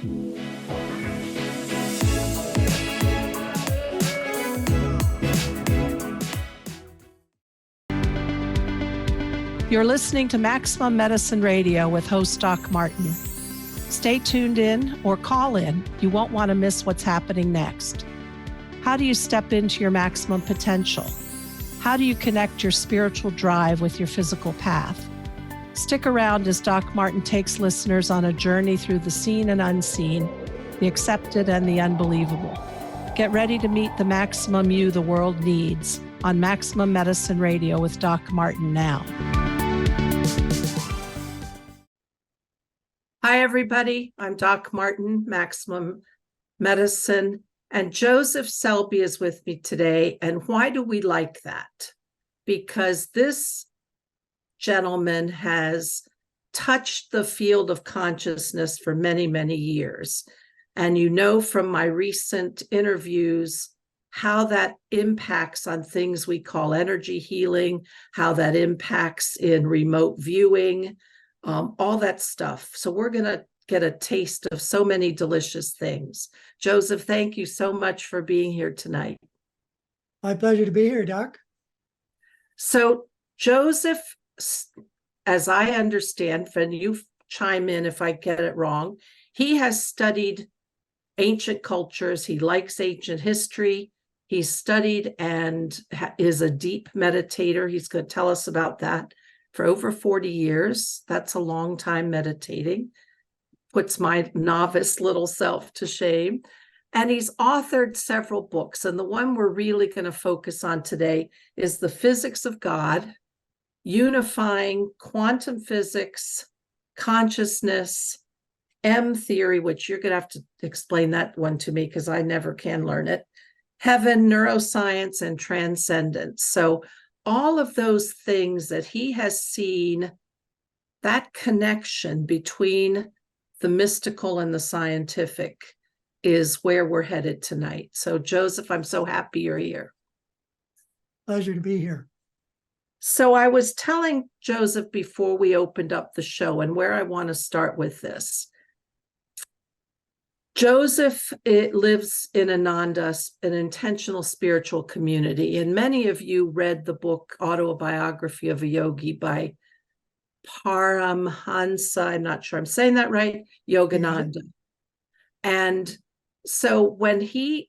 You're listening to Maximum Medicine Radio with host Doc Martin. Stay tuned in or call in. You won't want to miss what's happening next. How do you step into your maximum potential? How do you connect your spiritual drive with your physical path? Stick around as Doc Martin takes listeners on a journey through the seen and unseen, the accepted and the unbelievable. Get ready to meet the maximum you the world needs on Maximum Medicine Radio with Doc Martin now. Hi, everybody. I'm Doc Martin, Maximum Medicine, and Joseph Selbie is with me today. And why do we like that? Because this gentleman has touched the field of consciousness for many, many years. And you know from my recent interviews how that impacts on things we call energy healing, how that impacts in remote viewing, all that stuff. So we're going to get a taste of so many delicious things. Joseph, thank you so much for being here tonight. My pleasure to be here, Doc. So Joseph, as I understand, and you chime in if I get it wrong, he has studied ancient cultures. He likes ancient history. He's studied and is a deep meditator. He's going to tell us about that. For over 40 years. That's a long time meditating. Puts my novice little self to shame. And he's authored several books. And the one we're really going to focus on today is The Physics of God, Unifying Quantum Physics, Consciousness, M Theory, which you're going to have to explain that one to me because I never can learn it, Heaven, Neuroscience, and Transcendence. So all of those things that he has seen, that connection between the mystical and the scientific is where we're headed tonight. So Joseph, I'm so happy you're here. Pleasure to be here. So I was telling Joseph before we opened up the show and where I want to start with this. Joseph lives in Ananda, an intentional spiritual community. And many of you read the book Autobiography of a Yogi by Paramhansa, I'm not sure I'm saying that right, Yogananda. And so when he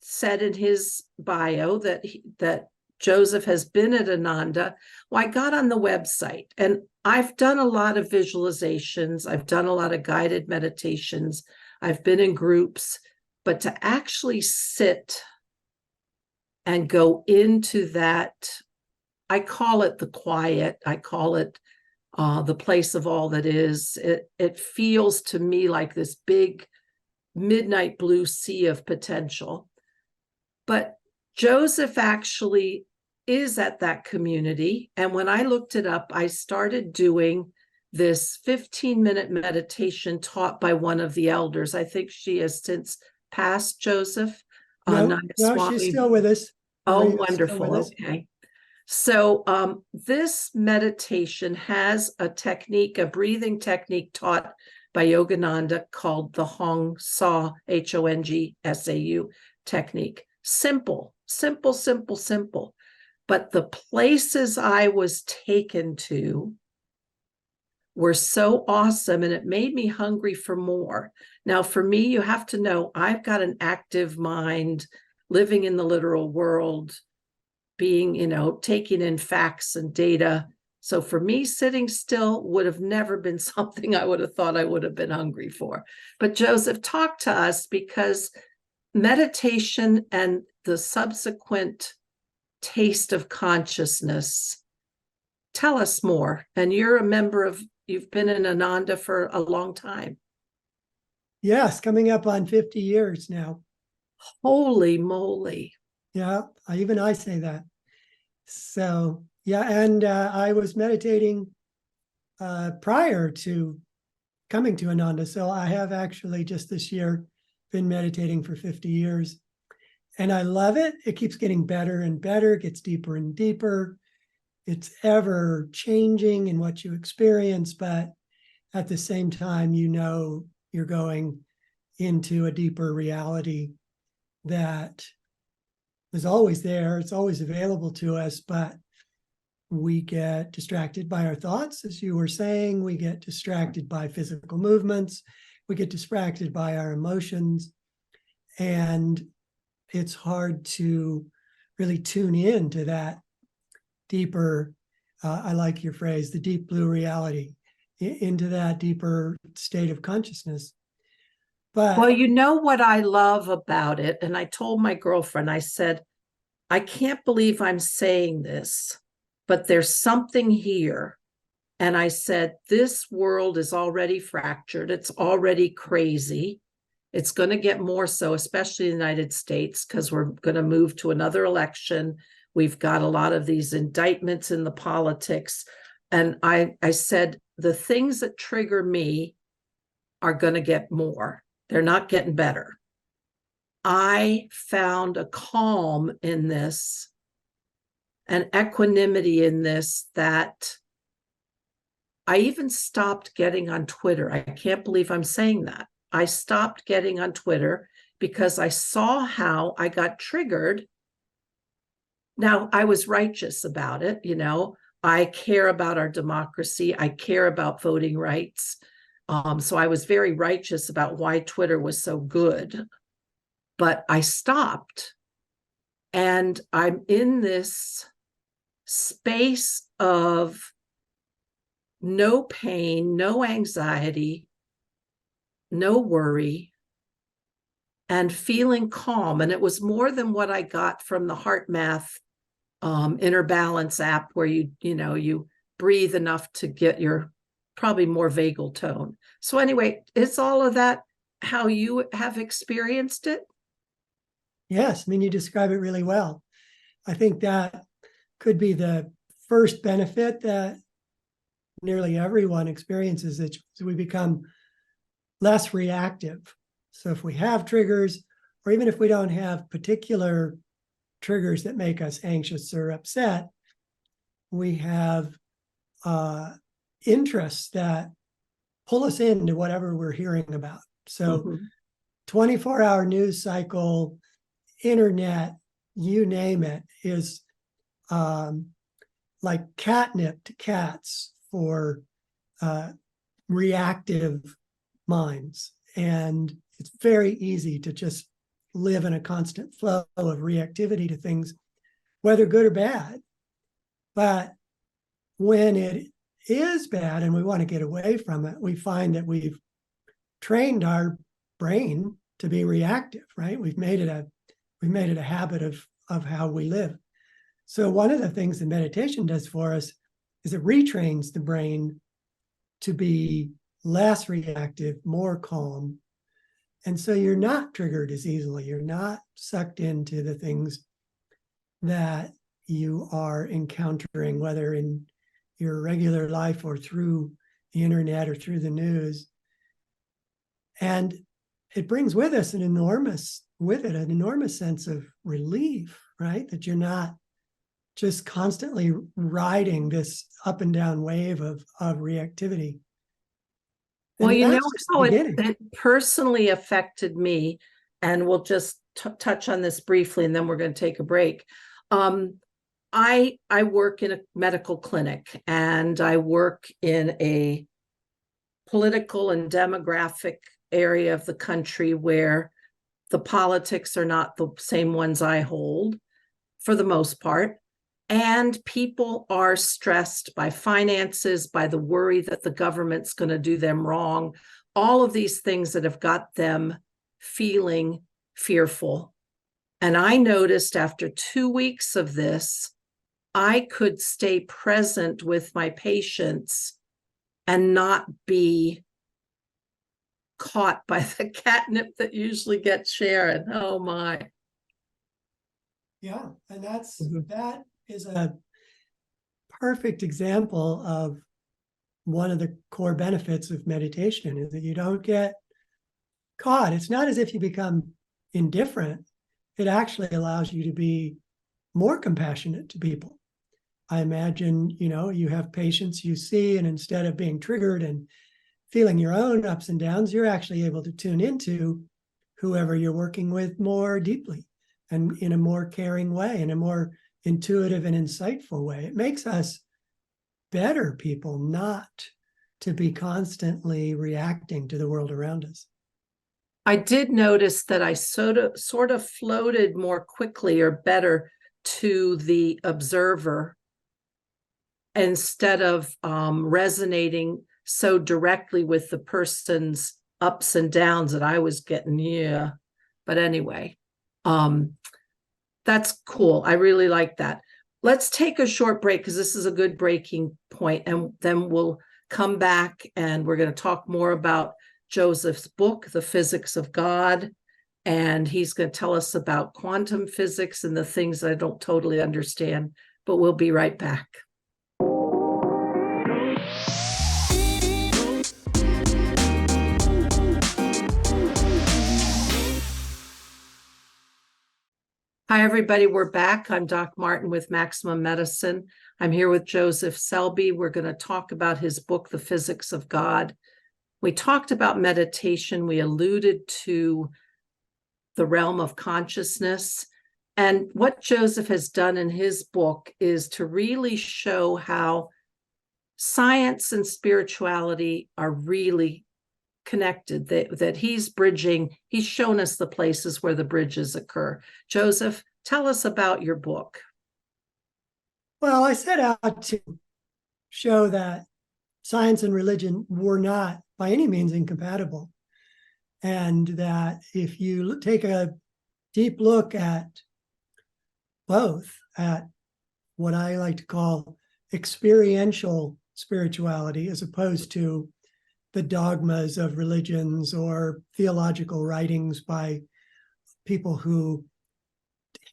said in his bio that Joseph has been at Ananda, well, I got on the website and I've done a lot of visualizations. I've done a lot of guided meditations. I've been in groups, but to actually sit and go into that, I call it the quiet. I call it the place of all that is. It feels to me like this big midnight blue sea of potential. But Joseph actually is at that community. And when I looked it up, I started doing this 15-minute meditation taught by one of the elders. I think she has since passed, Joseph. No, she's still with us. Oh, wonderful. Okay. So this meditation has a technique, a breathing technique taught by Yogananda called the Hong Sau, Hongsau technique. Simple, simple, simple, simple. But the places I was taken to were so awesome, and it made me hungry for more. Now, for me, you have to know, I've got an active mind, living in the literal world, being, taking in facts and data. So for me, sitting still would have never been something I would have thought I would have been hungry for. But Joseph, talk to us, because meditation and the subsequent taste of consciousness, tell us more. And you're a member of, you've been in Ananda for a long time. Yes, coming up on 50 years now. Holy moly. Yeah, even I say that. So, yeah, and I was meditating prior to coming to Ananda. So I have actually just this year been meditating for 50 years. And I love it. It keeps getting better and better, gets deeper and deeper. It's ever changing in what you experience, but at the same time, you're going into a deeper reality that is always there. It's always available to us, but we get distracted by our thoughts, as you were saying. We get distracted by physical movements. We get distracted by our emotions. And it's hard to really tune in to that deeper, I like your phrase, the deep blue reality, into that deeper state of consciousness. But well, you know what I love about it? And I told my girlfriend, I said, I can't believe I'm saying this, but there's something here. And I said, this world is already fractured. It's already crazy. It's going to get more so, especially in the United States, because we're going to move to another election. We've got a lot of these indictments in the politics. And I said, the things that trigger me are going to get more. They're not getting better. I found a calm in this, an equanimity in this, that I even stopped getting on Twitter. I can't believe I'm saying that. I stopped getting on Twitter because I saw how I got triggered. Now, I was righteous about it. You know, I care about our democracy. I care about voting rights. So I was very righteous about why Twitter was so good. But I stopped. And I'm in this space of no pain, no anxiety, no worry, and feeling calm. And it was more than what I got from the Heart Math Inner Balance app, where you breathe enough to get your probably more vagal tone. So anyway, is all of that how you have experienced it? yes, I mean, you describe it really well. I think that could be the first benefit that nearly everyone experiences, that we become less reactive. So if we have triggers, or even if we don't have particular triggers that make us anxious or upset, we have interests that pull us into whatever we're hearing about. So 24-hour news cycle, internet, you name it, is like catnip to cats for reactive minds. And it's very easy to just live in a constant flow of reactivity to things, whether good or bad. But when it is bad and we want to get away from it, we find that we've trained our brain to be reactive, right? We've made it a habit of how we live. So one of the things that meditation does for us is it retrains the brain to be less reactive, more calm. And so you're not triggered as easily. You're not sucked into the things that you are encountering, whether in your regular life or through the internet or through the news. And it brings with us an enormous sense of relief, right? That you're not just constantly riding this up and down wave of reactivity. Well, And you know that's just the how beginning. it personally affected me, and we'll just touch on this briefly, and then we're going to take a break. I work in a medical clinic, and I work in a political and demographic area of the country where the politics are not the same ones I hold for the most part. And people are stressed by finances, by the worry that the government's going to do them wrong, all of these things that have got them feeling fearful. And I noticed after 2 weeks of this, I could stay present with my patients and not be caught by the catnip that usually gets Sharon. Oh my. Yeah, and that is a perfect example of one of the core benefits of meditation, is that you don't get caught. It's not as if you become indifferent. It actually allows you to be more compassionate to people. I imagine, you have patients you see, and instead of being triggered and feeling your own ups and downs, you're actually able to tune into whoever you're working with more deeply and in a more caring way, in a more intuitive and insightful way. It makes us better people not to be constantly reacting to the world around us. I did notice that I sort of floated more quickly or better to the observer instead of resonating so directly with the person's ups and downs that I was getting. Yeah. But anyway, that's cool. I really like that. Let's take a short break because this is a good breaking point, and then we'll come back and we're going to talk more about Joseph's book, The Physics of God, and he's going to tell us about quantum physics and the things I don't totally understand, but we'll be right back. Hi, everybody. We're back. I'm Doc Martin with Maximum Medicine. I'm here with Joseph Selbie. We're going to talk about his book, The Physics of God. We talked about meditation. We alluded to the realm of consciousness. And what Joseph has done in his book is to really show how science and spirituality are really connected, that he's bridging. He's shown us the places where the bridges occur. Joseph, tell us about your book. Well, I set out to show that science and religion were not by any means incompatible, and that if you take a deep look at both, at what I like to call experiential spirituality as opposed to the dogmas of religions or theological writings by people who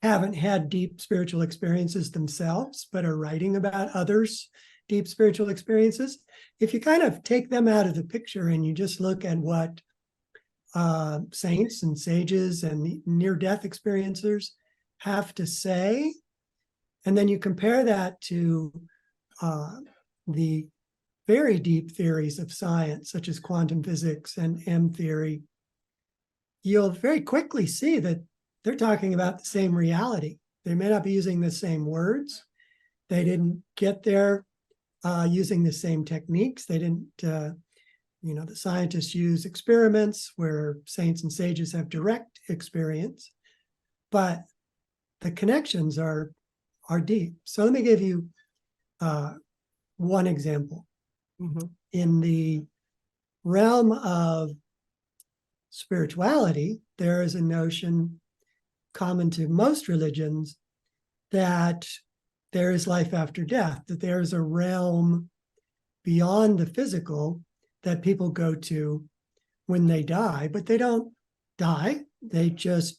haven't had deep spiritual experiences themselves, but are writing about others' deep spiritual experiences. If you kind of take them out of the picture and you just look at what saints and sages and near-death experiencers have to say, and then you compare that to the very deep theories of science, such as quantum physics and M theory, you'll very quickly see that they're talking about the same reality. They may not be using the same words. They didn't get there using the same techniques. They didn't, the scientists use experiments where saints and sages have direct experience, but the connections are deep. So let me give you one example. Mm-hmm. In the realm of spirituality, there is a notion common to most religions that there is life after death, that there is a realm beyond the physical that people go to when they die, but they don't die. They just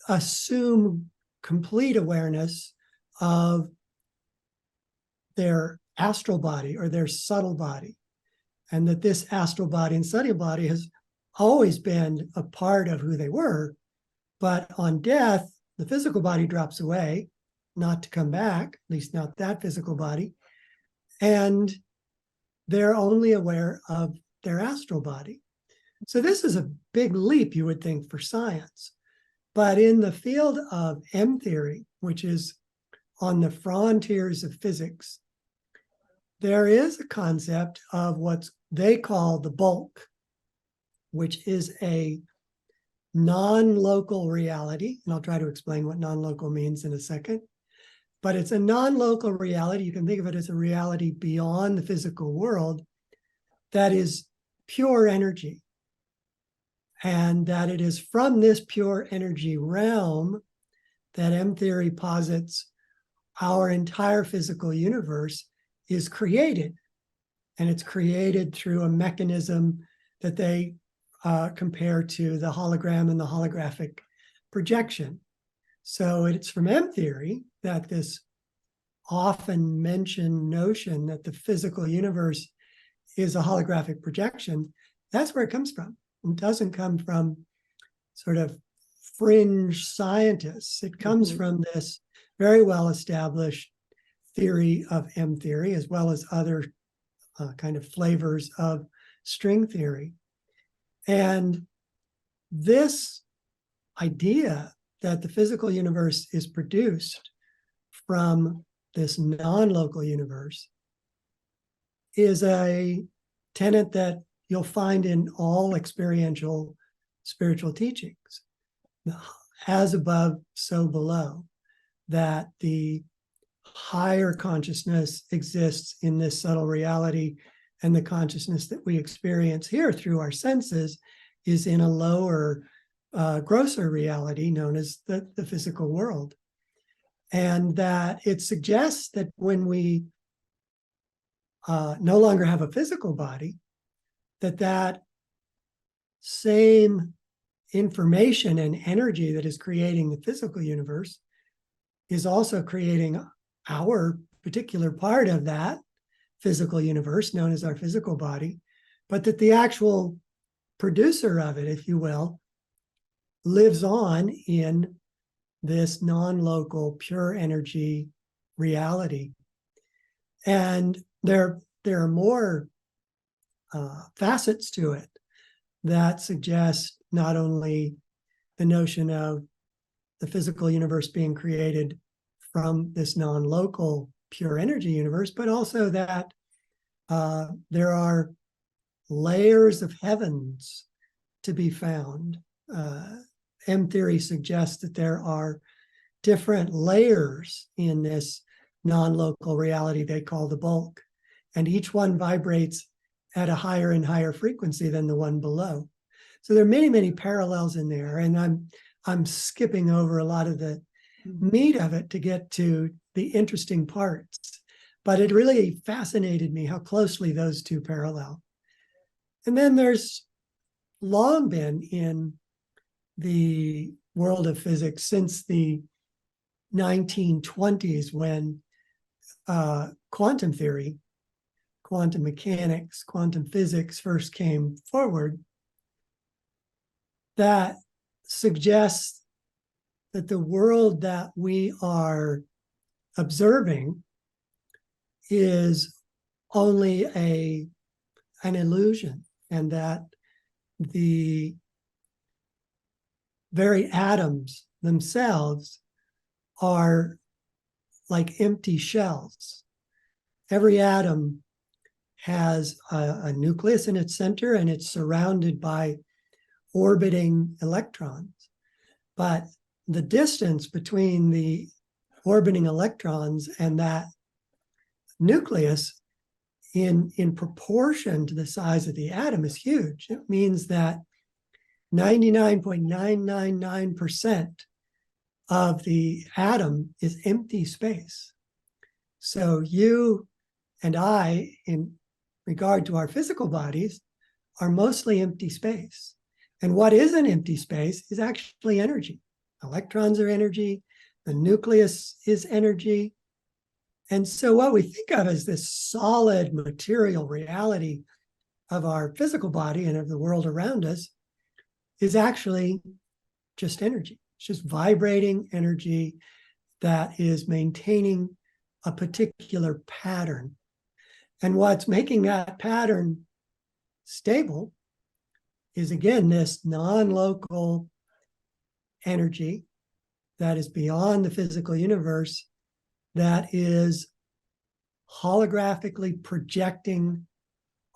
assume complete awareness of their astral body or their subtle body, and that this astral body and subtle body has always been a part of who they were, but on death, the physical body drops away, not to come back, at least not that physical body, and they're only aware of their astral body. So this is a big leap, you would think, for science. But in the field of M theory, which is on the frontiers of physics, there is a concept of what they call the bulk, which is a non-local reality. And I'll try to explain what non-local means in a second. But it's a non-local reality. You can think of it as a reality beyond the physical world that is pure energy. And that it is from this pure energy realm that M theory posits our entire physical universe is created. And it's created through a mechanism that they compare to the hologram and the holographic projection. So it's from M theory that this often mentioned notion that the physical universe is a holographic projection, that's where it comes from. It doesn't come from sort of fringe scientists. It comes from this very well-established theory of M theory, as well as other kind of flavors of string theory. And this idea that the physical universe is produced from this non-local universe is a tenet that you'll find in all experiential spiritual teachings. As above, so below, that the higher consciousness exists in this subtle reality, and the consciousness that we experience here through our senses is in a lower, grosser reality known as the physical world. And that it suggests that when we no longer have a physical body, that same information and energy that is creating the physical universe is also creating our particular part of that physical universe known as our physical body, but that the actual producer of it, if you will, lives on in this non-local pure energy reality. And there are more facets to it that suggest not only the notion of the physical universe being created from this non-local pure energy universe, but also that there are layers of heavens to be found. M theory suggests that there are different layers in this non-local reality they call the bulk, and each one vibrates at a higher and higher frequency than the one below. So there are many, many parallels in there, and I'm skipping over a lot of the meat of it to get to the interesting parts. But it really fascinated me how closely those two parallel. And then there's long been in the world of physics since the 1920s when quantum theory, quantum mechanics, quantum physics first came forward, that suggests that the world that we are observing is only an illusion, and that the very atoms themselves are like empty shells. Every atom has a nucleus in its center, and it's surrounded by orbiting electrons. But the distance between the orbiting electrons and that nucleus in proportion to the size of the atom is huge. It means that 99.999% of the atom is empty space. So you and I, in regard to our physical bodies, are mostly empty space. And what is an empty space is actually energy. Electrons are energy, the nucleus is energy. And so what we think of as this solid material reality of our physical body and of the world around us is actually just energy. It's just vibrating energy that is maintaining a particular pattern. And what's making that pattern stable is, again, this non-local energy that is beyond the physical universe, that is holographically projecting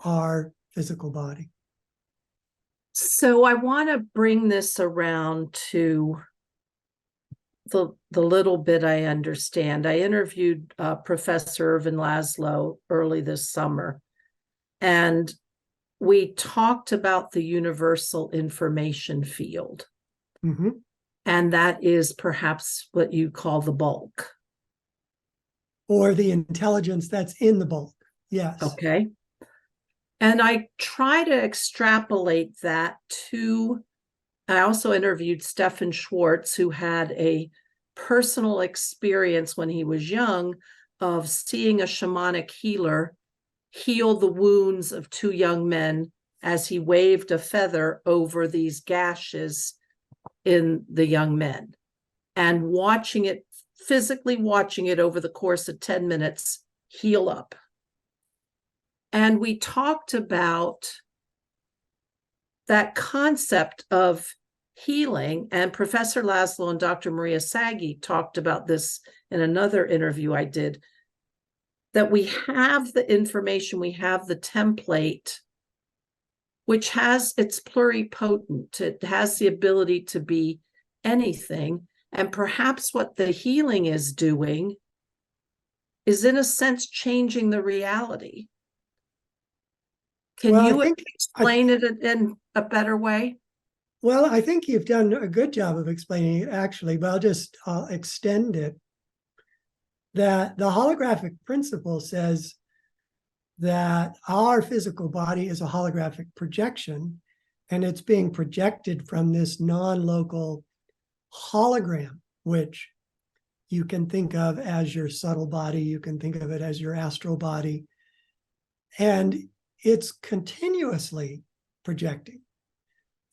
our physical body. So I want to bring this around to the little bit I understand. I interviewed Professor Irvin Laszlo early this summer, and we talked about the universal information field. Mm-hmm. And that is perhaps what you call the bulk. Or the intelligence that's in the bulk. Yes. Okay. And I try to extrapolate that to, I also interviewed Stefan Schwartz, who had a personal experience when he was young of seeing a shamanic healer heal the wounds of two young men as he waved a feather over these gashes in the young men, and watching it, physically watching it over the course of 10 minutes heal up. And we talked about that concept of healing, and Professor Laszlo and Dr. Maria Sagi talked about this in another interview I did, that we have the information, we have the template, which has, it's pluripotent. It has the ability to be anything. And perhaps what the healing is doing is, in a sense, changing the reality. Can you explain it in a better way? Well, I think you've done a good job of explaining it, actually, but I'll extend it. That the holographic principle says that our physical body is a holographic projection, and it's being projected from this non-local hologram, which you can think of as your subtle body, you can think of it as your astral body, and it's continuously projecting.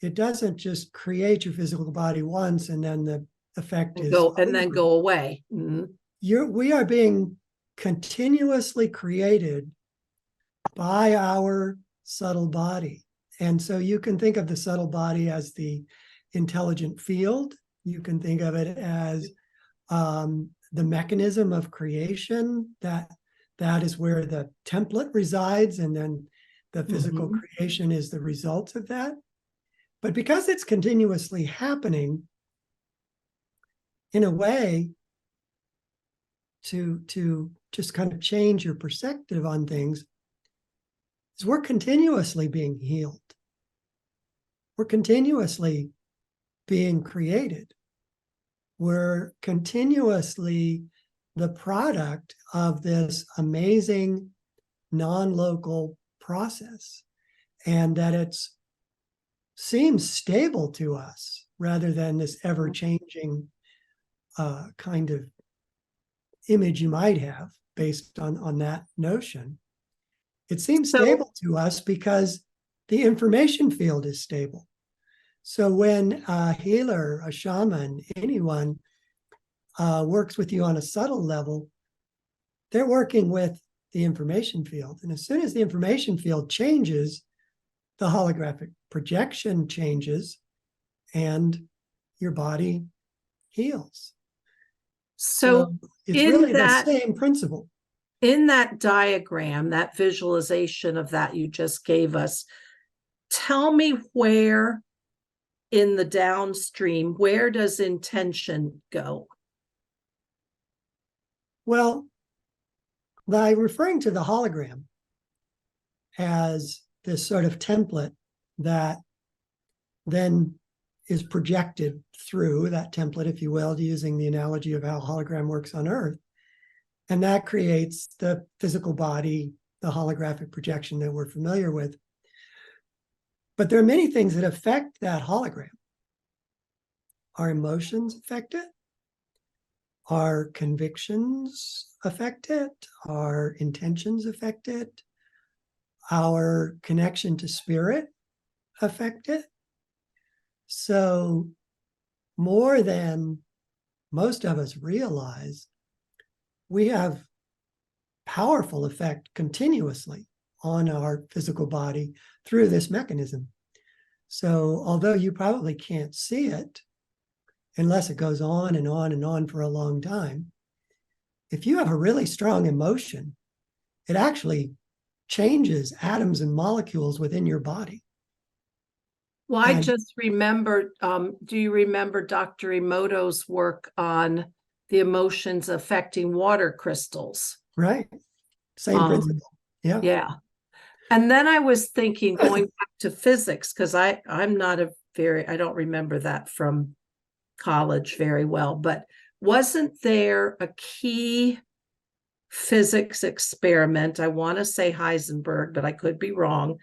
It doesn't just create your physical body once and then the effect is go and then go away. Mm-hmm. We are being continuously created by our subtle body. And so you can think of the subtle body as the intelligent field. You can think of it as the mechanism of creation, that is where the template resides, and then the physical creation is the result of that. But because it's continuously happening, in a way, to just kind of change your perspective on things, is we're continuously being healed. We're continuously being created. We're continuously the product of this amazing non-local process, and that it seems stable to us rather than this ever-changing kind of image you might have based on that notion. It seems stable to us because the information field is stable. So when a healer, a shaman, anyone works with you on a subtle level, they're working with the information field. And as soon as the information field changes, the holographic projection changes and your body heals. So it's really the same principle. In that diagram, that visualization of that you just gave us, tell me where in the downstream, where does intention go? Well, by referring to the hologram as this sort of template that then is projected through that template, if you will, using the analogy of how a hologram works on Earth. And that creates the physical body, the holographic projection that we're familiar with. But there are many things that affect that hologram. Our emotions affect it. Our convictions affect it. Our intentions affect it. Our connection to spirit affect it. So more than most of us realize, we have powerful effect continuously on our physical body through this mechanism. So although you probably can't see it unless it goes on and on and on for a long time, if you have a really strong emotion, it actually changes atoms and molecules within your body. Well, I just remember, do you remember Dr. Emoto's work on the emotions affecting water crystals? Right. Same principle. Yeah. Yeah. And then I was thinking, going back to physics, because I'm not I don't remember that from college very well, but wasn't there a key physics experiment, I want to say Heisenberg, but I could be wrong,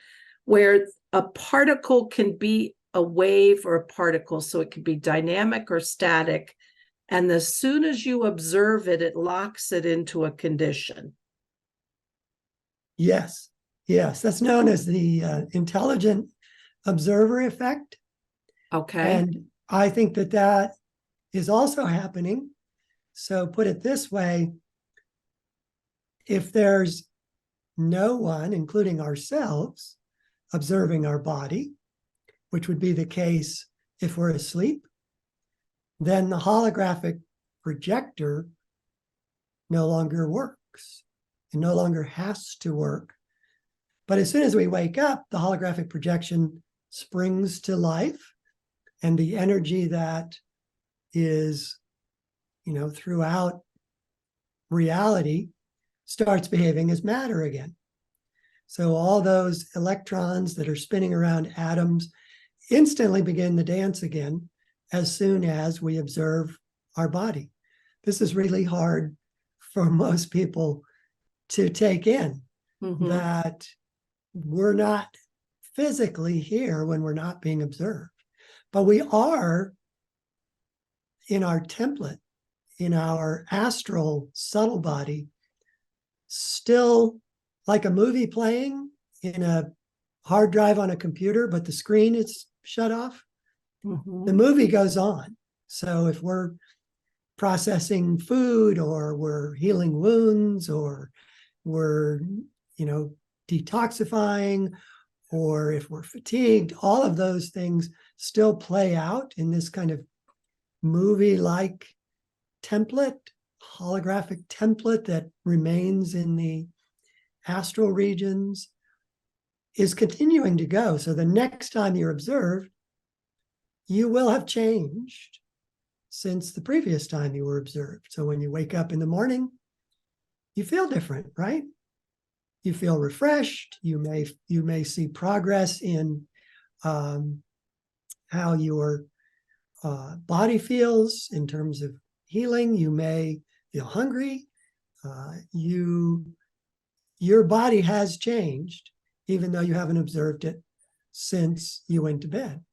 where a particle can be a wave or a particle, so it could be dynamic or static, and as soon as you observe it, it locks it into a condition. Yes, that's known as the intelligent observer effect. Okay. And I think that is also happening. So put it this way, if there's no one, including ourselves, observing our body, which would be the case if we're asleep, then the holographic projector no longer works. It no longer has to work. But as soon as we wake up, the holographic projection springs to life, and the energy that is, throughout reality starts behaving as matter again. So all those electrons that are spinning around atoms instantly begin the dance again as soon as we observe our body. This is really hard for most people to take in, that we're not physically here when we're not being observed, but we are in our template, in our astral subtle body, still like a movie playing in a hard drive on a computer, but the screen is shut off. The movie goes on. So if we're processing food, or we're healing wounds, or we're, detoxifying, or if we're fatigued, all of those things still play out in this kind of movie-like template, holographic template that remains in the astral regions, is continuing to go. So the next time you're observed, you will have changed since the previous time you were observed. So when you wake up in the morning, you feel different, right? You feel refreshed. You may see progress in how your body feels in terms of healing. You may feel hungry. Your body has changed, even though you haven't observed it since you went to bed.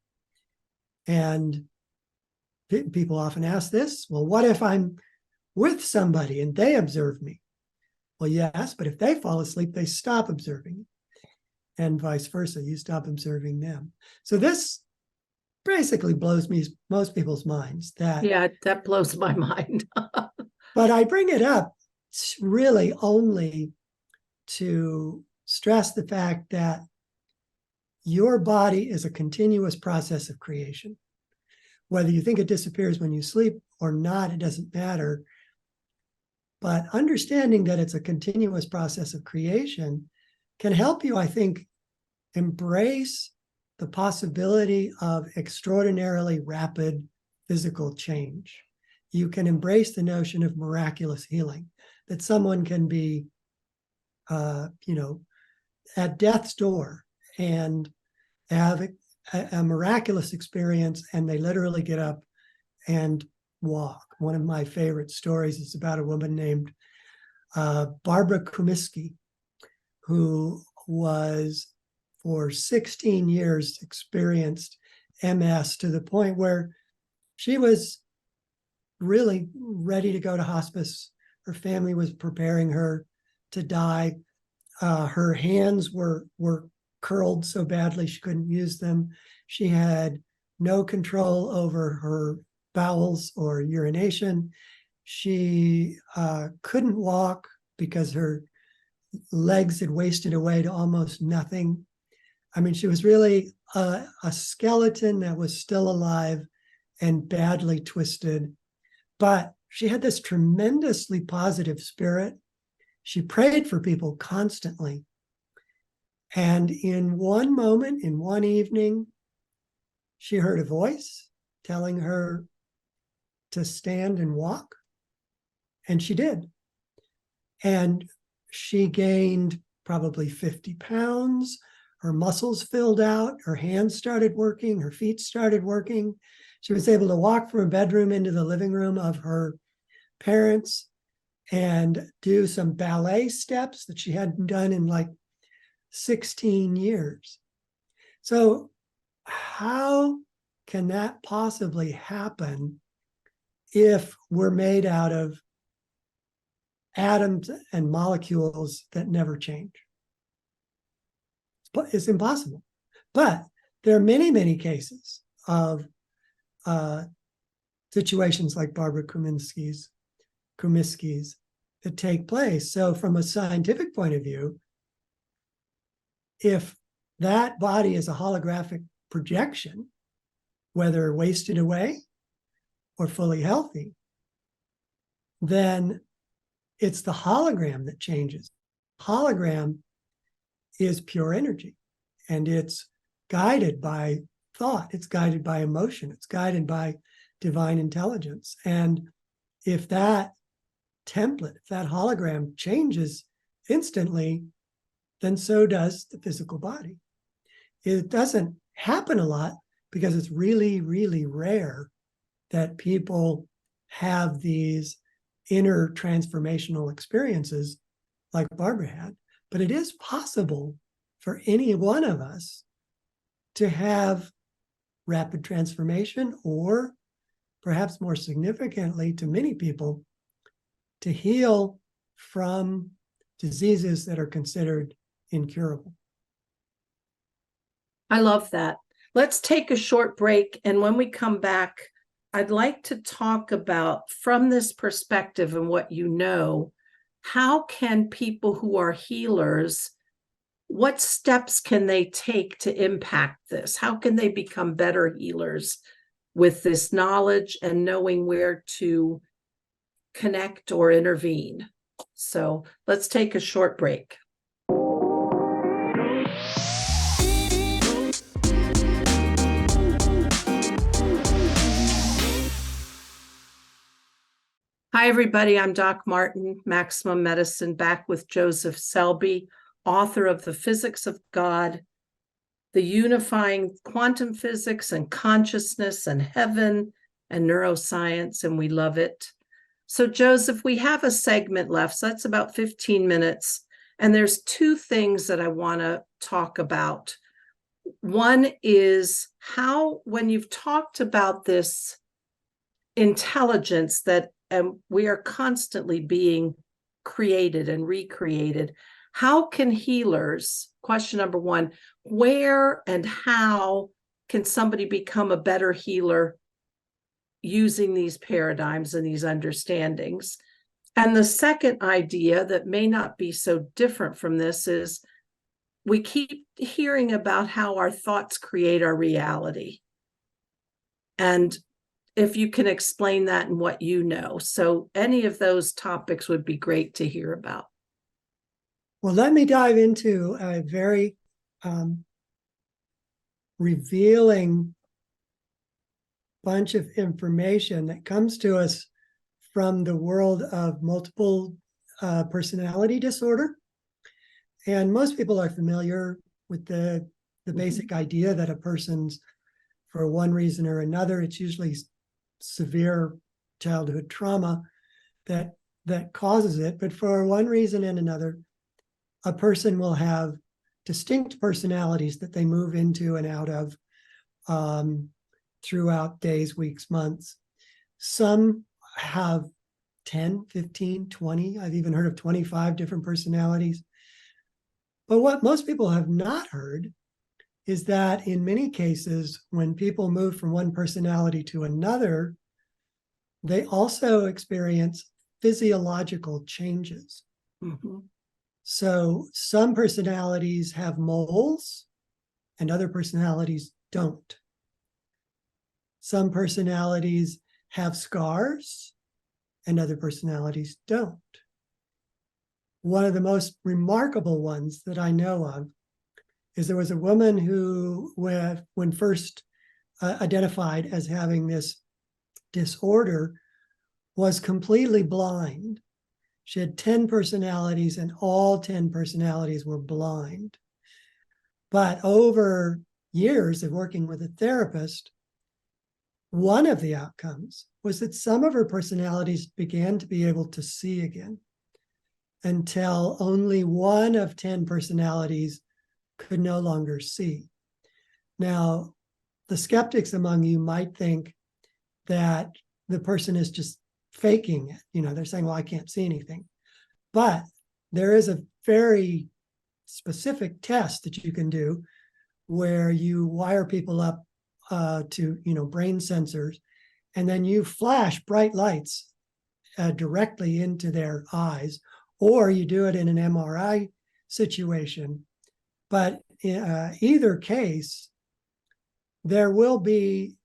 And people often ask this, well, what if I'm with somebody and they observe me? Well, yes, but if they fall asleep, they stop observing you. And vice versa, you stop observing them. So this basically blows most people's minds. That blows my mind. But I bring it up really only to stress the fact that your body is a continuous process of creation. Whether you think it disappears when you sleep or not, it doesn't matter. But understanding that it's a continuous process of creation can help you, I think, embrace the possibility of extraordinarily rapid physical change. You can embrace the notion of miraculous healing, that someone can be, at death's door and have a miraculous experience, and they literally get up and walk. One of my favorite stories is about a woman named Barbara Kumiski, who was for 16 years experienced MS to the point where she was really ready to go to hospice. Her family was preparing her to die. Her hands were curled so badly she couldn't use them. She had no control over her bowels or urination. She couldn't walk because her legs had wasted away to almost nothing. I mean, she was really a skeleton that was still alive and badly twisted. But she had this tremendously positive spirit. She prayed for people constantly. And in one moment, in one evening, she heard a voice telling her to stand and walk. And she did. And she gained probably 50 pounds. Her muscles filled out. Her hands started working. Her feet started working. She was able to walk from her bedroom into the living room of her parents and do some ballet steps that she hadn't done in like 16 years. So how can that possibly happen if we're made out of atoms and molecules that never change? It's impossible. But there are many, many cases of situations like Barbara Kumiski's that take place. So from a scientific point of view, if that body is a holographic projection, whether wasted away or fully healthy, then it's the hologram that changes. Hologram is pure energy, and it's guided by thought, it's guided by emotion, it's guided by divine intelligence. And if that template, if that hologram changes instantly, then so does the physical body. It doesn't happen a lot because it's really, really rare that people have these inner transformational experiences like Barbara had. But it is possible for any one of us to have rapid transformation, or perhaps more significantly to many people, to heal from diseases that are considered incurable. I love that. Let's take a short break. And when we come back, I'd like to talk about, from this perspective and what you know, how can people who are healers, what steps can they take to impact this? How can they become better healers with this knowledge and knowing where to connect or intervene? So let's take a short break. Hi, everybody. I'm Doc Martin, Maximum Medicine, back with Joseph Selbie, author of The Physics of God, The Unifying Quantum Physics and Consciousness and Heaven and Neuroscience, and we love it. So, Joseph, we have a segment left, so that's about 15 minutes, and there's two things that I want to talk about. One is how, when you've talked about this intelligence that we are constantly being created and recreated, how can healers, question number one, where and how can somebody become a better healer using these paradigms and these understandings? And the second idea that may not be so different from this is we keep hearing about how our thoughts create our reality. And if you can explain that and what you know. So any of those topics would be great to hear about. Well, let me dive into a very revealing bunch of information that comes to us from the world of multiple personality disorder. And most people are familiar with the basic idea that a person's, for one reason or another, it's usually severe childhood trauma that causes it. But for one reason and another, a person will have distinct personalities that they move into and out of throughout days, weeks, months. Some have 10, 15, 20. I've even heard of 25 different personalities. But what most people have not heard is that in many cases, when people move from one personality to another, they also experience physiological changes. Mm-hmm. So some personalities have moles and other personalities don't. Some personalities have scars and other personalities don't. One of the most remarkable ones that I know of is there was a woman who, when first identified as having this disorder, was completely blind. She had 10 personalities and all 10 personalities were blind. But over years of working with a therapist, one of the outcomes was that some of her personalities began to be able to see again, until only one of 10 personalities could no longer see. Now, the skeptics among you might think that the person is just faking it. You know, they're saying, well, I can't see anything. But there is a very specific test that you can do where you wire people up to, brain sensors, and then you flash bright lights directly into their eyes, or you do it in an MRI situation. But in either case, there will be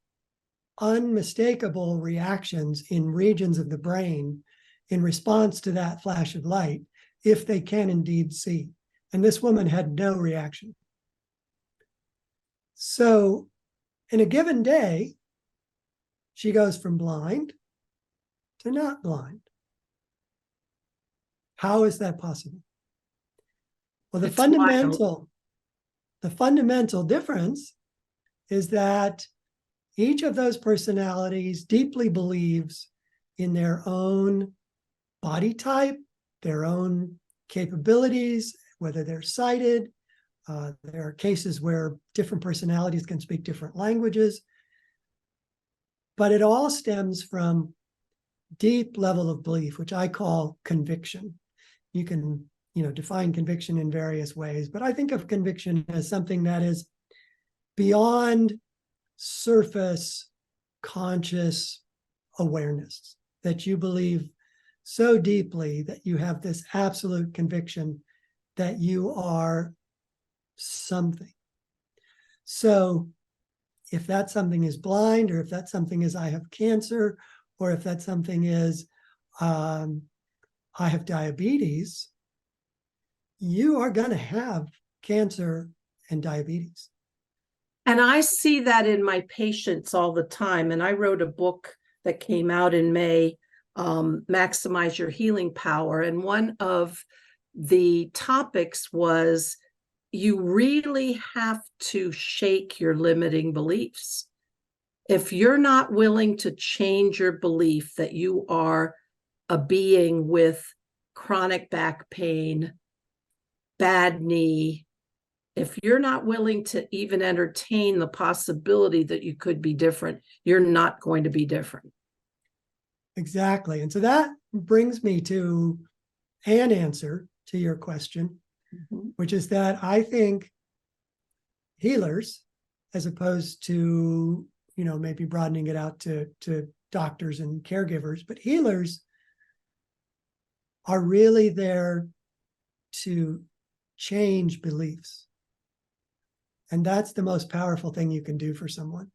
unmistakable reactions in regions of the brain in response to that flash of light, if they can indeed see. And this woman had no reaction. So in a given day, she goes from blind to not blind. How is that possible? Well, the It's wild. fundamental difference is that each of those personalities deeply believes in their own body type, their own capabilities, whether they're sighted. There are cases where different personalities can speak different languages. But it all stems from deep level of belief, which I call conviction. You can, define conviction in various ways, but I think of conviction as something that is beyond surface conscious awareness, that you believe so deeply that you have this absolute conviction that you are something. So if that something is blind, or if that something is I have cancer, or if that something is I have diabetes, you are going to have cancer and diabetes. And I see that in my patients all the time. And I wrote a book that came out in May, Maximize Your Healing Power. And one of the topics was, you really have to shake your limiting beliefs. If you're not willing to change your belief that you are a being with chronic back pain, bad knee, if you're not willing to even entertain the possibility that you could be different, you're not going to be different. Exactly. And so that brings me to an answer to your question, which is that I think healers, as opposed to, maybe broadening it out to doctors and caregivers, but healers are really there to change beliefs. And that's the most powerful thing you can do for someone.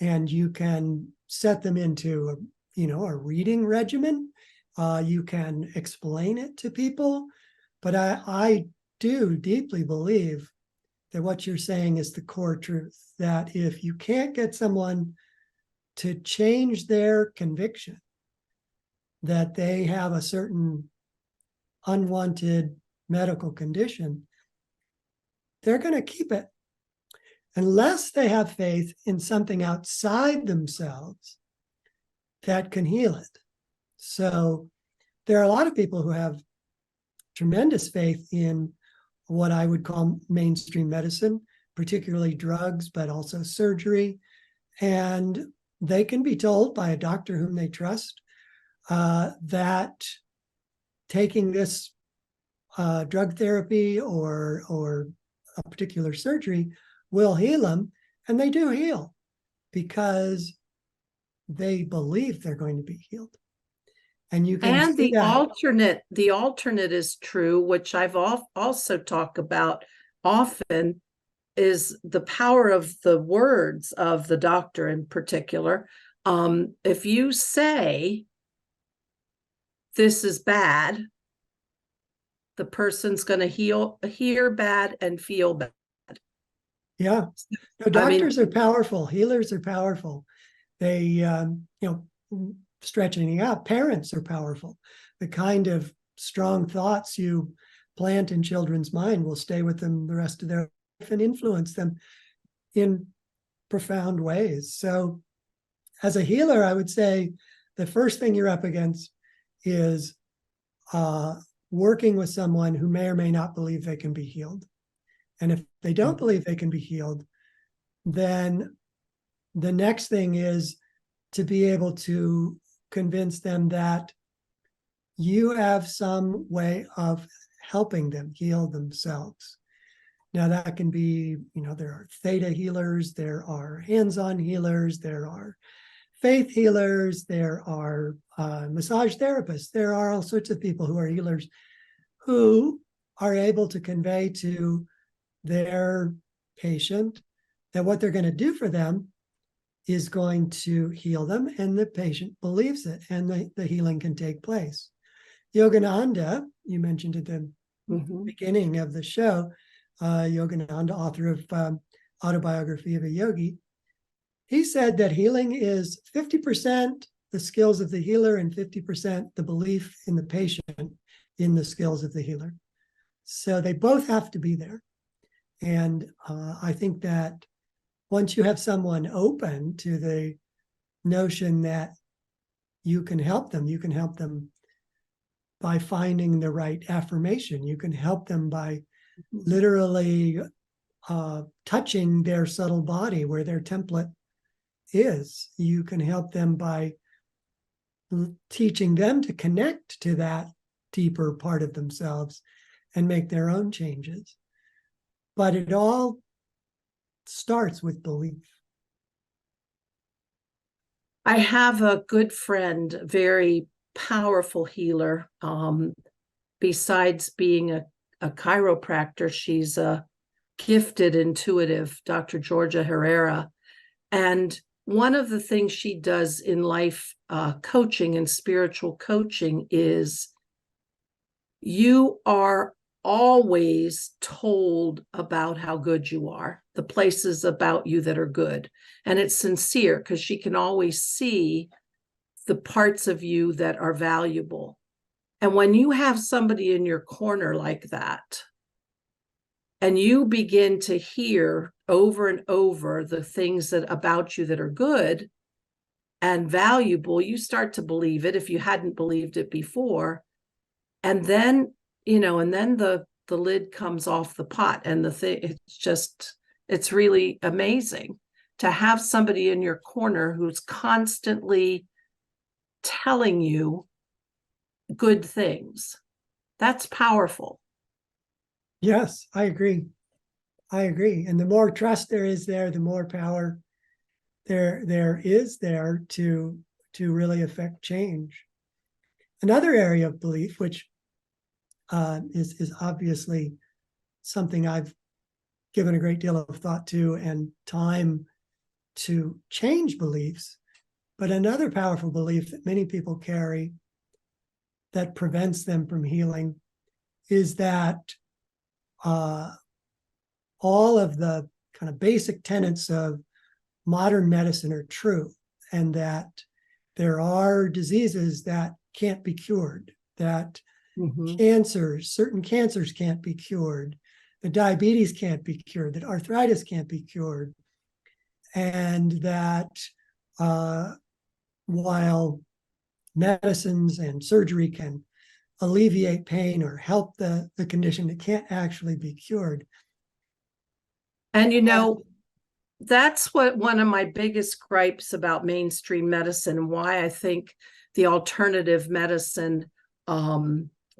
And you can set them into a reading regimen. You can explain it to people. But I do deeply believe that what you're saying is the core truth, that if you can't get someone to change their conviction that they have a certain unwanted medical condition, they're going to keep it unless they have faith in something outside themselves that can heal it. So there are a lot of people who have tremendous faith in what I would call mainstream medicine, particularly drugs, but also surgery. And they can be told by a doctor whom they trust that taking this drug therapy or a particular surgery will heal them. And they do heal because they believe they're going to be healed. And you can And see that. the alternate is true, which I've also talked about often, is the power of the words of the doctor in particular. If you say, this is bad, the person's going to hear bad and feel bad. Yeah. No, doctors are powerful. Healers are powerful. They, stretching it out, parents are powerful. The kind of strong thoughts you plant in children's mind will stay with them the rest of their life and influence them in profound ways. So as a healer, I would say the first thing you're up against is working with someone who may or may not believe they can be healed. And if they don't believe they can be healed, then the next thing is to be able to convince them that you have some way of helping them heal themselves. Now that can be, there are theta healers, there are hands-on healers, there are faith healers, there are massage therapists, there are all sorts of people who are healers who are able to convey to their patient that what they're going to do for them is going to heal them, and the patient believes it, and the healing can take place. Yogananda, you mentioned at the beginning of the show, Yogananda, author of Autobiography of a Yogi, he said that healing is 50% the skills of the healer and 50% the belief in the patient in the skills of the healer. So they both have to be there. And I think that once you have someone open to the notion that you can help them by finding the right affirmation. You can help them by literally touching their subtle body where their template is. You can help them by teaching them to connect to that deeper part of themselves and make their own changes. But it all starts with belief. I have a good friend, very powerful healer. Besides being a chiropractor, she's a gifted intuitive, Dr. Georgia Herrera. And one of the things she does in life coaching and spiritual coaching is you are always told about how good you are, the places about you that are good. And it's sincere because she can always see the parts of you that are valuable. And when you have somebody in your corner like that, and you begin to hear over and over the things that about you that are good and valuable, you start to believe it if you hadn't believed it before. And then, and then the lid comes off the pot, and the thing, it's really amazing to have somebody in your corner who's constantly telling you good things. That's powerful. Yes, I agree. And the more trust there is there, the more power there is there to really affect change. Another area of belief, which is obviously something I've given a great deal of thought to and time to change beliefs, but another powerful belief that many people carry that prevents them from healing is that all of the kind of basic tenets of modern medicine are true, and that there are diseases that can't be cured, that certain cancers can't be cured, that diabetes can't be cured, that arthritis can't be cured, and that while medicines and surgery can alleviate pain or help the condition, it can't actually be cured. And that's what one of my biggest gripes about mainstream medicine, and why I think the alternative medicine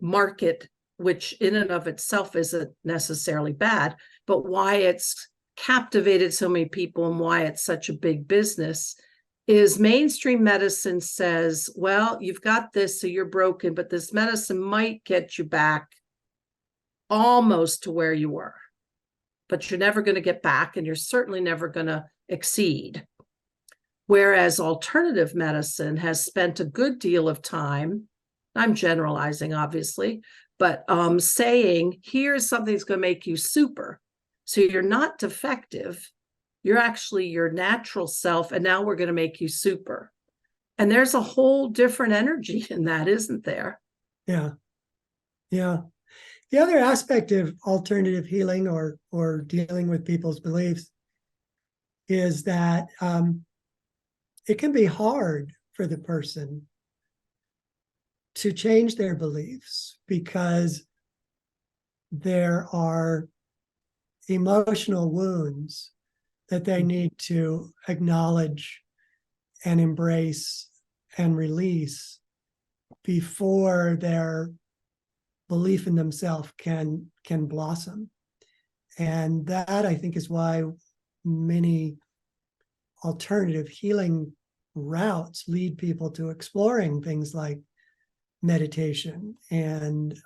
market, which in and of itself isn't necessarily bad, but why it's captivated so many people and why it's such a big business, is mainstream medicine says, well, you've got this, so you're broken, but this medicine might get you back almost to where you were, but you're never going to get back, and you're certainly never going to exceed. Whereas alternative medicine has spent a good deal of time, I'm generalizing obviously, but saying, here's something that's going to make you super. So you're not defective, you're actually your natural self, and now we're going to make you super. And there's a whole different energy in that, isn't there? Yeah. The other aspect of alternative healing or dealing with people's beliefs is that it can be hard for the person to change their beliefs because there are emotional wounds that they need to acknowledge and embrace and release before their belief in themselves can blossom. And that, I think, is why many alternative healing routes lead people to exploring things like meditation and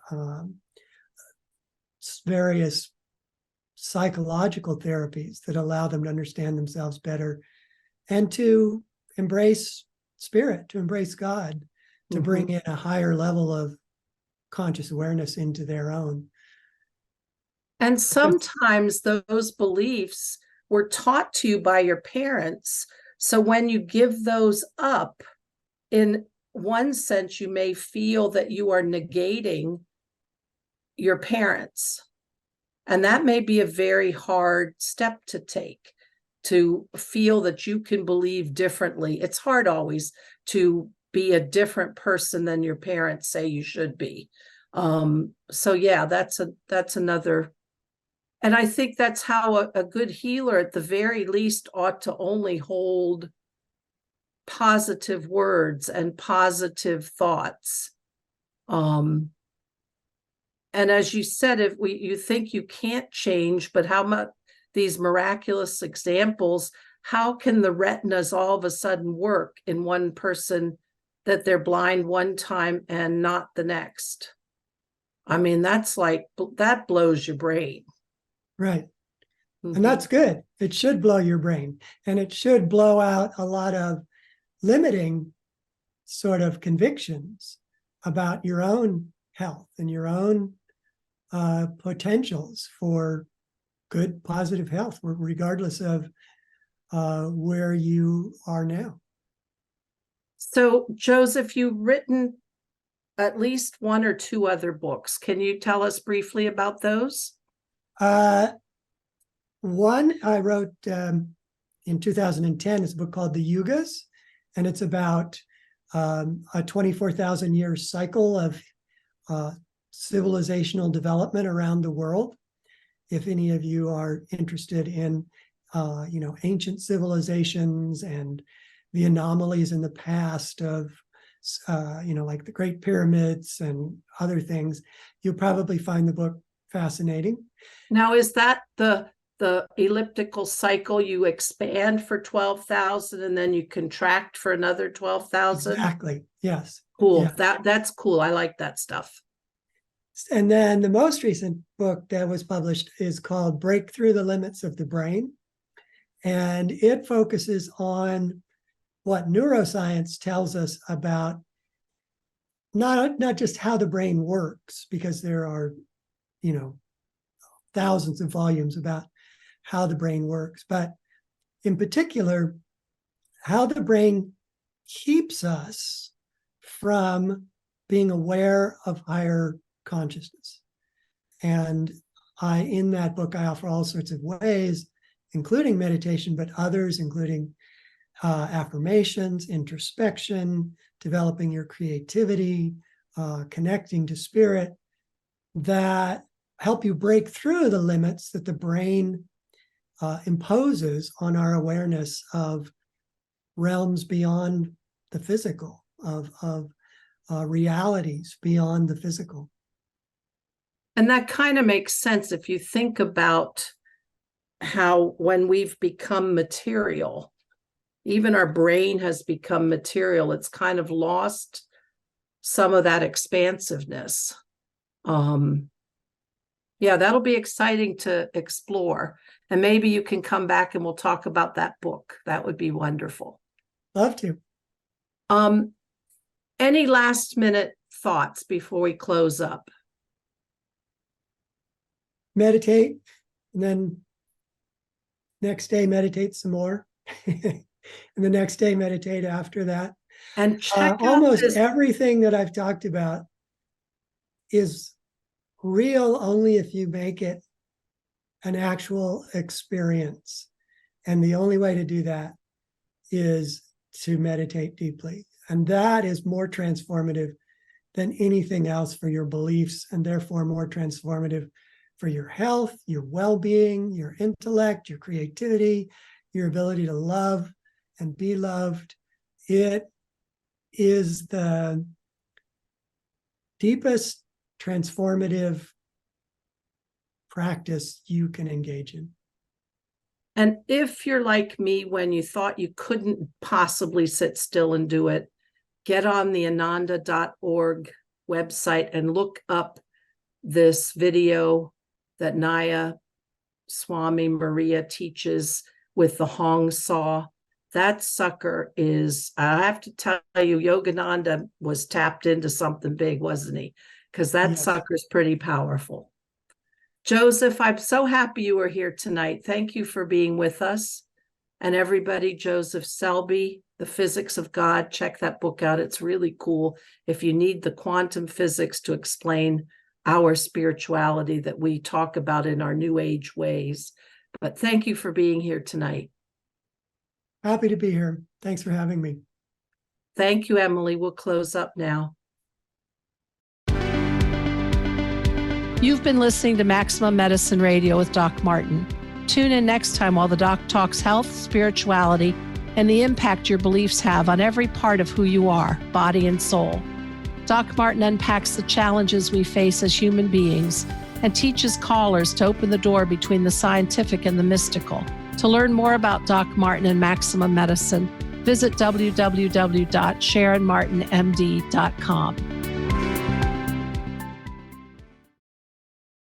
various psychological therapies that allow them to understand themselves better and to embrace spirit, to embrace God, to bring in a higher level of conscious awareness into their own. And sometimes those beliefs were taught to you by your parents. So when you give those up, in one sense, you may feel that you are negating your parents. And that may be a very hard step to take, to feel that you can believe differently. It's hard always to be a different person than your parents say you should be. So yeah, that's another. And I think that's how a good healer, at the very least, ought to only hold positive words and positive thoughts. And as you said, if you think you can't change, but how much these miraculous examples, how can the retinas all of a sudden work in one person that they're blind one time and not the next? I mean, that blows your brain. Right. And that's good. It should blow your brain, and it should blow out a lot of limiting sort of convictions about your own health and your own potentials for good, positive health, regardless of where you are now. So, Joseph, you've written at least one or two other books. Can you tell us briefly about those? One I wrote in 2010 is a book called The Yugas, and it's about a 24,000 year cycle of civilizational development around the world. If any of you are interested in, ancient civilizations and the anomalies in the past of, like the Great Pyramids and other things, you'll probably find the book fascinating. Now, is that the elliptical cycle? You expand for 12,000 and then you contract for another 12,000? Exactly. Yes. Cool. Yeah. That's cool. I like that stuff. And then the most recent book that was published is called Break Through the Limits of the Brain. And it focuses on what neuroscience tells us about not just how the brain works, because there are, thousands of volumes about how the brain works, but in particular, how the brain keeps us from being aware of higher consciousness. And in that book, I offer all sorts of ways, including meditation, but others, including affirmations, introspection, developing your creativity, connecting to spirit, that help you break through the limits that the brain imposes on our awareness of realms beyond the physical, of realities beyond the physical. And that kind of makes sense if you think about how when we've become material, even our brain has become material, it's kind of lost some of that expansiveness. Yeah, that'll be exciting to explore. And maybe you can come back and we'll talk about that book. That would be wonderful. Love to. Any last minute thoughts before we close up? Meditate, and then next day meditate some more. And the next day meditate after that. And check almost everything that I've talked about is real only if you make it an actual experience. And the only way to do that is to meditate deeply. And that is more transformative than anything else for your beliefs, and therefore more transformative for your health, your well-being, your intellect, your creativity, your ability to love and be loved. It is the deepest transformative practice you can engage in. And if you're like me, when you thought you couldn't possibly sit still and do it, get on the ananda.org website and look up this video that Naya Swami Maria teaches with the Hong Saw. That sucker is, I have to tell you, Yogananda was tapped into something big, wasn't he? Because that Yes. sucker's pretty powerful. Joseph, I'm so happy you were here tonight. Thank you for being with us. And everybody, Joseph Selbie, The Physics of God, check that book out. It's really cool. If you need the quantum physics to explain our spirituality that we talk about in our New Age ways. But thank you for being here tonight. Happy to be here. Thanks for having me. Thank you, Emily. We'll close up now. You've been listening to Maximum Medicine Radio with Doc Martin. Tune in next time while the doc talks health, spirituality, and the impact your beliefs have on every part of who you are, body and soul. Doc Martin unpacks the challenges we face as human beings and teaches callers to open the door between the scientific and the mystical. To learn more about Doc Martin and Maximum Medicine, visit www.sharonmartinmd.com.